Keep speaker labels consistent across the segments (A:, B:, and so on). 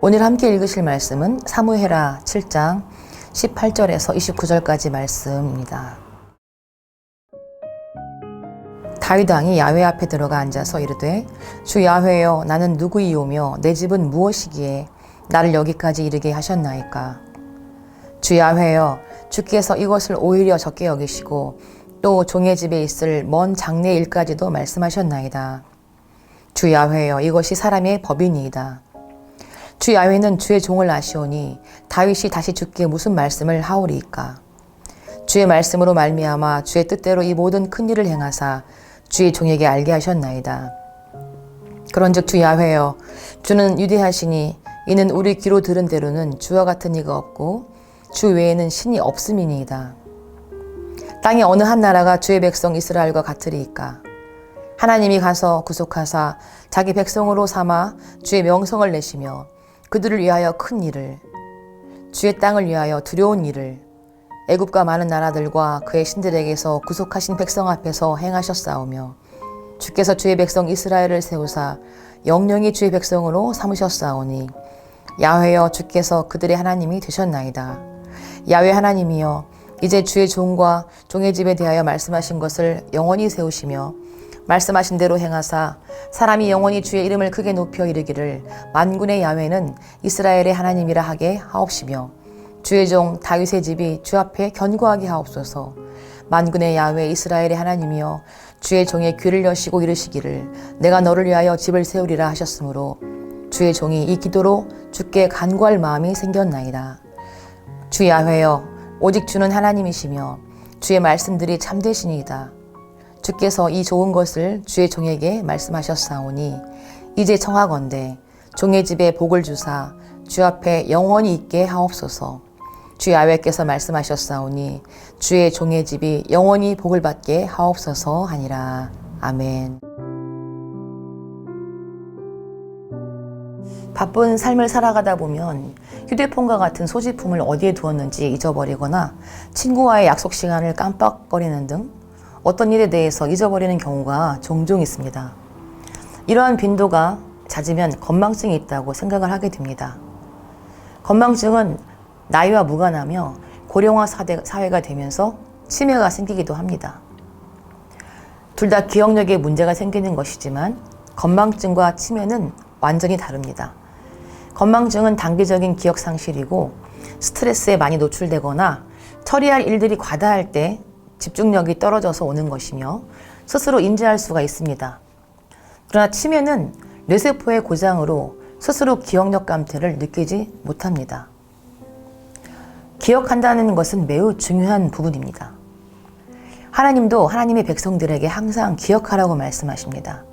A: 오늘 함께 읽으실 말씀은 사무엘하 7장 18절에서 29절까지 말씀입니다. 다윗 왕이 야훼 앞에 들어가 앉아서 이르되 주 야훼여 나는 누구이오며 내 집은 무엇이기에 나를 여기까지 이르게 하셨나이까. 주 야훼여 주께서 이것을 오히려 적게 여기시고 또 종의 집에 있을 먼 장래 일까지도 말씀하셨나이다. 주 야훼여 이것이 사람의 법이니이다. 주 야훼는 주의 종을 아시오니 다윗이 다시 주께 무슨 말씀을 하오리이까. 주의 말씀으로 말미암아 주의 뜻대로 이 모든 큰 일을 행하사 주의 종에게 알게 하셨나이다. 그런즉 주 야훼여 주는 위대하시니 이는 우리 귀로 들은 대로는 주와 같은 이가 없고 주 외에는 신이 없음이니이다. 땅의 어느 한 나라가 주의 백성 이스라엘과 같으리이까. 하나님이 가서 구속하사 자기 백성으로 삼아 주의 명성을 내시며 그들을 위하여 큰 일을, 주의 땅을 위하여 두려운 일을 애굽과 많은 나라들과 그의 신들에게서 구속하신 백성 앞에서 행하셨사오며 주께서 주의 백성 이스라엘을 세우사 영영이 주의 백성으로 삼으셨사오니 야훼여 주께서 그들의 하나님이 되셨나이다. 야훼 하나님이여 이제 주의 종과 종의 집에 대하여 말씀하신 것을 영원히 세우시며 말씀하신 대로 행하사 사람이 영원히 주의 이름을 크게 높여 이르기를 만군의 야훼는 이스라엘의 하나님이라 하게 하옵시며 주의 종 다윗의 집이 주 앞에 견고하게 하옵소서. 만군의 야훼 이스라엘의 하나님이여 주의 종의 귀를 여시고 이르시기를 내가 너를 위하여 집을 세우리라 하셨으므로 주의 종이 이 기도로 주께 간구할 마음이 생겼나이다. 주 야훼여 오직 주는 하나님이시며 주의 말씀들이 참되시니이다. 주께서 이 좋은 것을 주의 종에게 말씀하셨사오니 이제 청하건대 종의 집에 복을 주사 주 앞에 영원히 있게 하옵소서. 주 야훼께서 말씀하셨사오니 주의 종의 집이 영원히 복을 받게 하옵소서 하니라. 아멘. 바쁜 삶을 살아가다 보면 휴대폰과 같은 소지품을 어디에 두었는지 잊어버리거나 친구와의 약속 시간을 깜빡거리는 등 어떤 일에 대해서 잊어버리는 경우가 종종 있습니다. 이러한 빈도가 잦으면 건망증이 있다고 생각을 하게 됩니다. 건망증은 나이와 무관하며 고령화 사회가 되면서 치매가 생기기도 합니다. 둘 다 기억력에 문제가 생기는 것이지만 건망증과 치매는 완전히 다릅니다. 건망증은 단기적인 기억 상실이고 스트레스에 많이 노출되거나 처리할 일들이 과다할 때 집중력이 떨어져서 오는 것이며 스스로 인지할 수가 있습니다. 그러나 치매는 뇌세포의 고장으로 스스로 기억력 감퇴를 느끼지 못합니다. 기억한다는 것은 매우 중요한 부분입니다. 하나님도 하나님의 백성들에게 항상 기억하라고 말씀하십니다.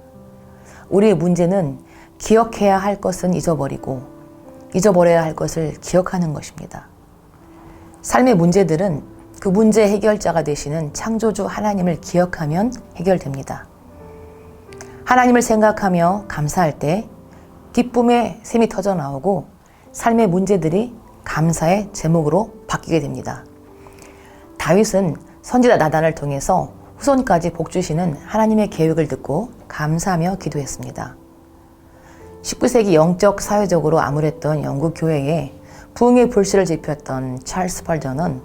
A: 우리의 문제는 기억해야 할 것은 잊어버리고 잊어버려야 할 것을 기억하는 것입니다. 삶의 문제들은 그 문제 해결자가 되시는 창조주 하나님을 기억하면 해결됩니다. 하나님을 생각하며 감사할 때 기쁨의 샘이 터져 나오고 삶의 문제들이 감사의 제목으로 바뀌게 됩니다. 다윗은 선지자 나단을 통해서 후손까지 복 주시는 하나님의 계획을 듣고 감사하며 기도했습니다. 19세기 영적 사회적으로 암울했던 영국 교회에 부흥의 불씨를 지폈던 찰스 스펄전은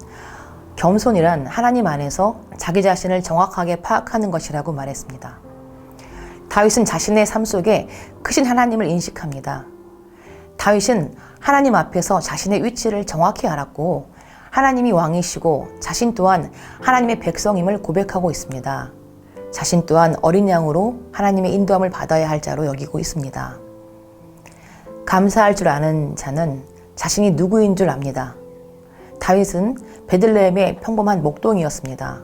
A: 겸손이란 하나님 안에서 자기 자신을 정확하게 파악하는 것이라고 말했습니다. 다윗은 자신의 삶 속에 크신 하나님을 인식합니다. 다윗은 하나님 앞에서 자신의 위치를 정확히 알았고 하나님이 왕이시고 자신 또한 하나님의 백성임을 고백하고 있습니다. 자신 또한 어린 양으로 하나님의 인도함을 받아야 할 자로 여기고 있습니다. 감사할 줄 아는 자는 자신이 누구인 줄 압니다. 다윗은 베들레헴의 평범한 목동이었습니다.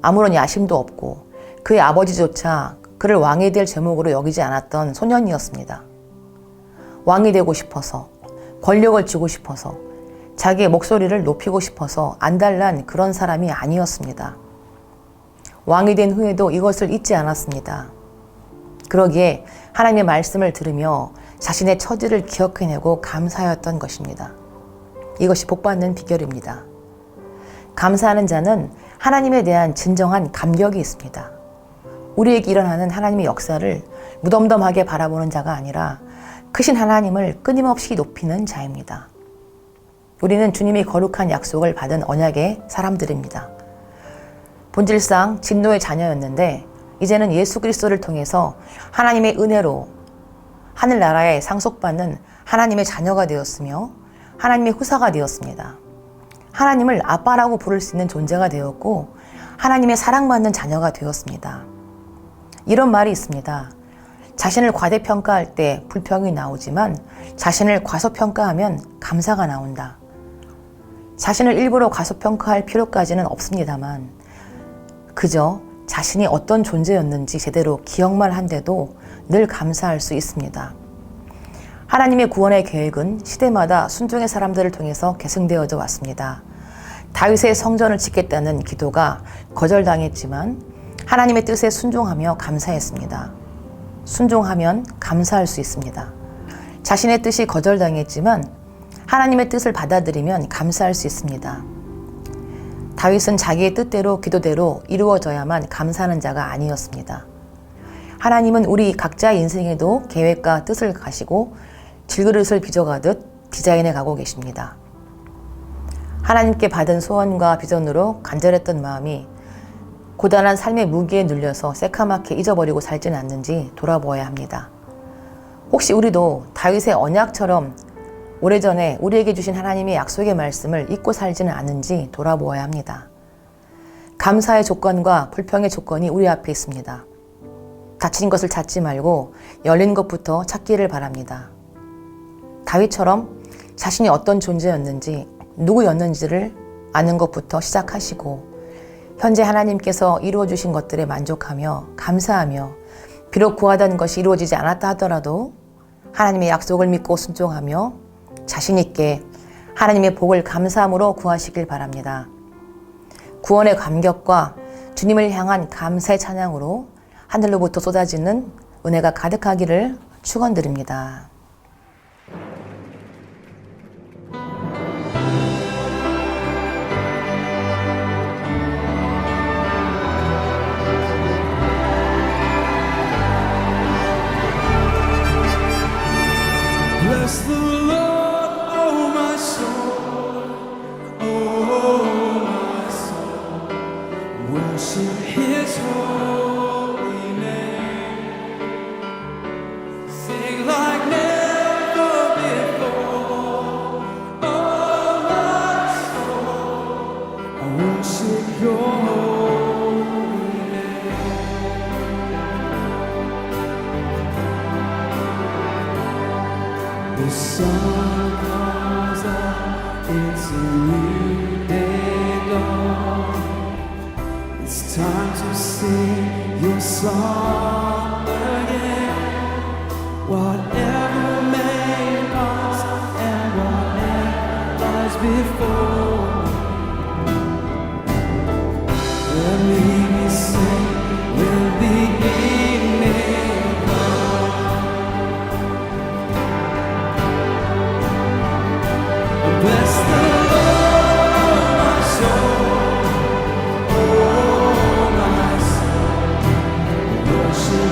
A: 아무런 야심도 없고 그의 아버지조차 그를 왕이 될 제목으로 여기지 않았던 소년이었습니다. 왕이 되고 싶어서, 권력을 쥐고 싶어서, 자기의 목소리를 높이고 싶어서 안달난 그런 사람이 아니었습니다. 왕이 된 후에도 이것을 잊지 않았습니다. 그러기에 하나님의 말씀을 들으며 자신의 처지를 기억해내고 감사하였던 것입니다. 이것이 복받는 비결입니다. 감사하는 자는 하나님에 대한 진정한 감격이 있습니다. 우리에게 일어나는 하나님의 역사를 무덤덤하게 바라보는 자가 아니라 크신 하나님을 끊임없이 높이는 자입니다. 우리는 주님이 거룩한 약속을 받은 언약의 사람들입니다. 본질상 진노의 자녀였는데 이제는 예수 그리스도를 통해서 하나님의 은혜로 하늘나라에 상속받는 하나님의 자녀가 되었으며 하나님의 후사가 되었습니다. 하나님을 아빠라고 부를 수 있는 존재가 되었고 하나님의 사랑받는 자녀가 되었습니다. 이런 말이 있습니다. 자신을 과대평가할 때 불평이 나오지만 자신을 과소평가하면 감사가 나온다. 자신을 일부러 과소평가할 필요까지는 없습니다만 그저 자신이 어떤 존재였는지 제대로 기억만 한데도 늘 감사할 수 있습니다. 하나님의 구원의 계획은 시대마다 순종의 사람들을 통해서 계승되어져 왔습니다. 다윗의 성전을 짓겠다는 기도가 거절당했지만 하나님의 뜻에 순종하며 감사했습니다. 순종하면 감사할 수 있습니다. 자신의 뜻이 거절당했지만 하나님의 뜻을 받아들이면 감사할 수 있습니다. 다윗은 자기의 뜻대로 기도대로 이루어져야만 감사하는 자가 아니었습니다. 하나님은 우리 각자의 인생에도 계획과 뜻을 가시고 질그릇을 빚어가듯 디자인해 가고 계십니다. 하나님께 받은 소원과 비전으로 간절했던 마음이 고단한 삶의 무게에 눌려서 새카맣게 잊어버리고 살지는 않는지 돌아보아야 합니다. 혹시 우리도 다윗의 언약처럼 오래전에 우리에게 주신 하나님의 약속의 말씀을 잊고 살지는 않는지 돌아보아야 합니다. 감사의 조건과 불평의 조건이 우리 앞에 있습니다. 닫힌 것을 찾지 말고 열린 것부터 찾기를 바랍니다. 다윗처럼 자신이 어떤 존재였는지 누구였는지를 아는 것부터 시작하시고 현재 하나님께서 이루어 주신 것들에 만족하며 감사하며 비록 구하던 것이 이루어지지 않았다 하더라도 하나님의 약속을 믿고 순종하며 자신 있게 하나님의 복을 감사함으로 구하시길 바랍니다. 구원의 감격과 주님을 향한 감사의 찬양으로 하늘로부터 쏟아지는 은혜가 가득하기를 축원드립니다.
B: Bless the Lord, oh my soul, oh my soul. Worship His holy name. Sing like never before, oh my soul. I worship Your holy name. The sun comes up, it's a new day dawn. It's time to sing Your song again. Whatever may pass and whatever lies before, when we sing, will be evening come. Bless the Lord, oh my soul, oh my soul. Worship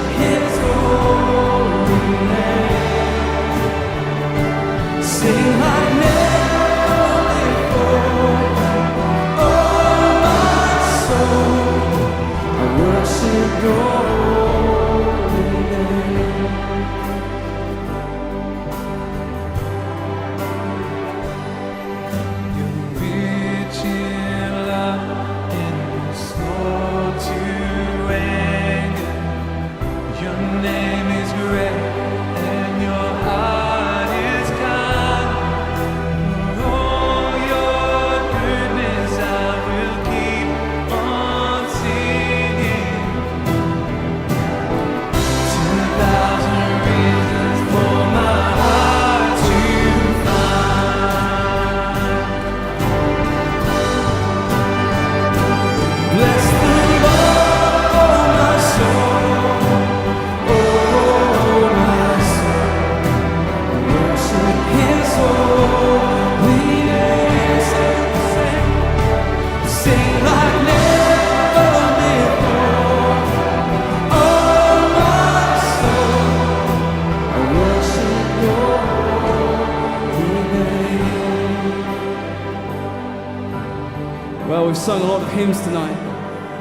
B: Well, we've sung a lot of hymns tonight.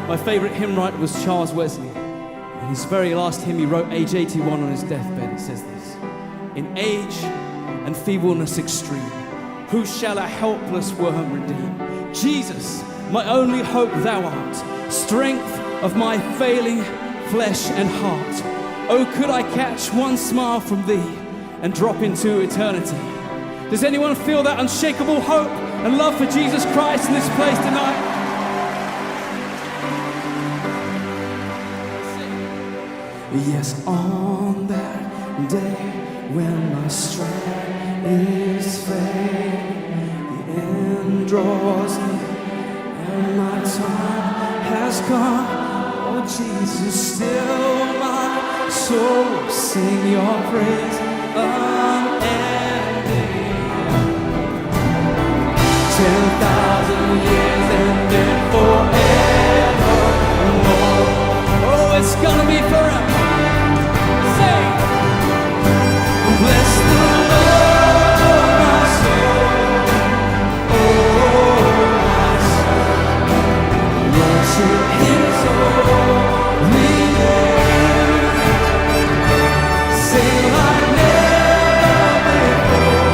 B: My favourite hymn writer was Charles Wesley. In his very last hymn he wrote, age 81, on his deathbed. It says this: in age and feebleness extreme, who shall a helpless worm redeem? Jesus, my only hope thou art, strength of my failing flesh and heart. Oh, could I catch one smile from thee and drop into eternity? Does anyone feel that unshakable hope and love for Jesus Christ in this place tonight? Yes, on that day when my strength is failing, the end draws near and my time has come. Oh Jesus, still my soul will sing your praise unending. 10,000 years and then forevermore. Oh, it's gonna be forever. Say, bless the Lord, my soul. Oh, my soul. Worship His holy name. Sing like never before.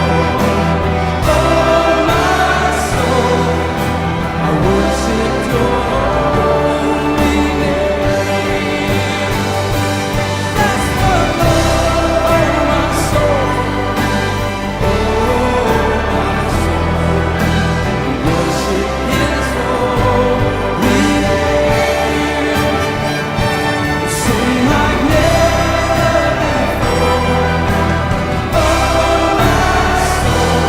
B: Oh, my soul, I worship your holy name. Bless the Lord, my soul. Oh, my soul, worship His holy name. Sing like never before. Oh, my soul,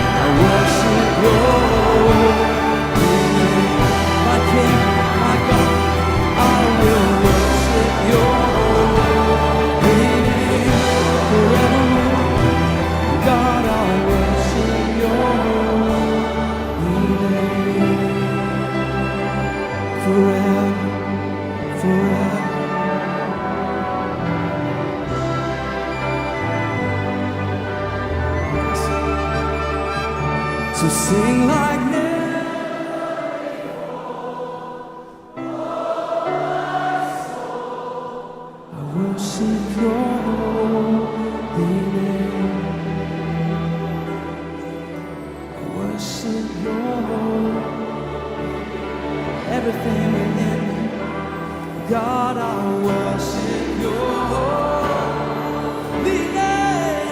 B: I worship your holy name. My King, my God, I will worship your holy name forevermore. God, I worship your holy name forever, forever. So sing like never. I worship your holy name. I worship your everything within me. God, I worship your holy name.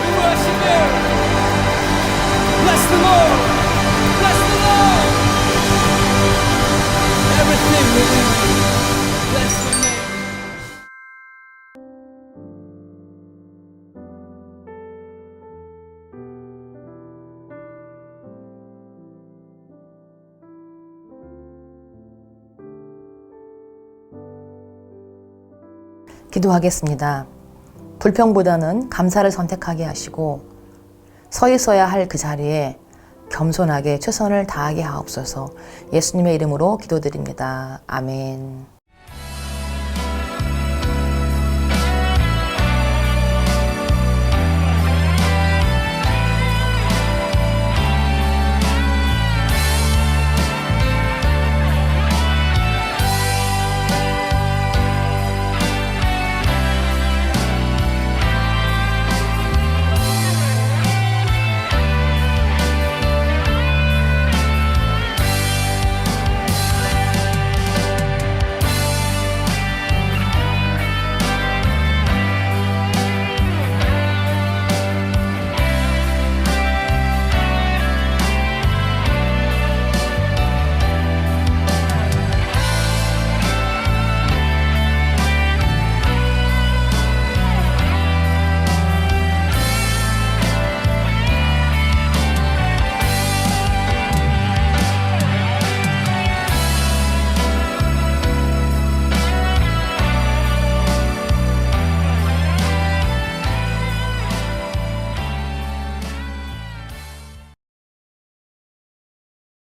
B: We worship you. Bless the Lord. Bless the Lord. Everything within me. Bless the name.
A: 기도하겠습니다. 불평보다는 감사를 선택하게 하시고 서 있어야 할 그 자리에 겸손하게 최선을 다하게 하옵소서. 예수님의 이름으로 기도드립니다. 아멘.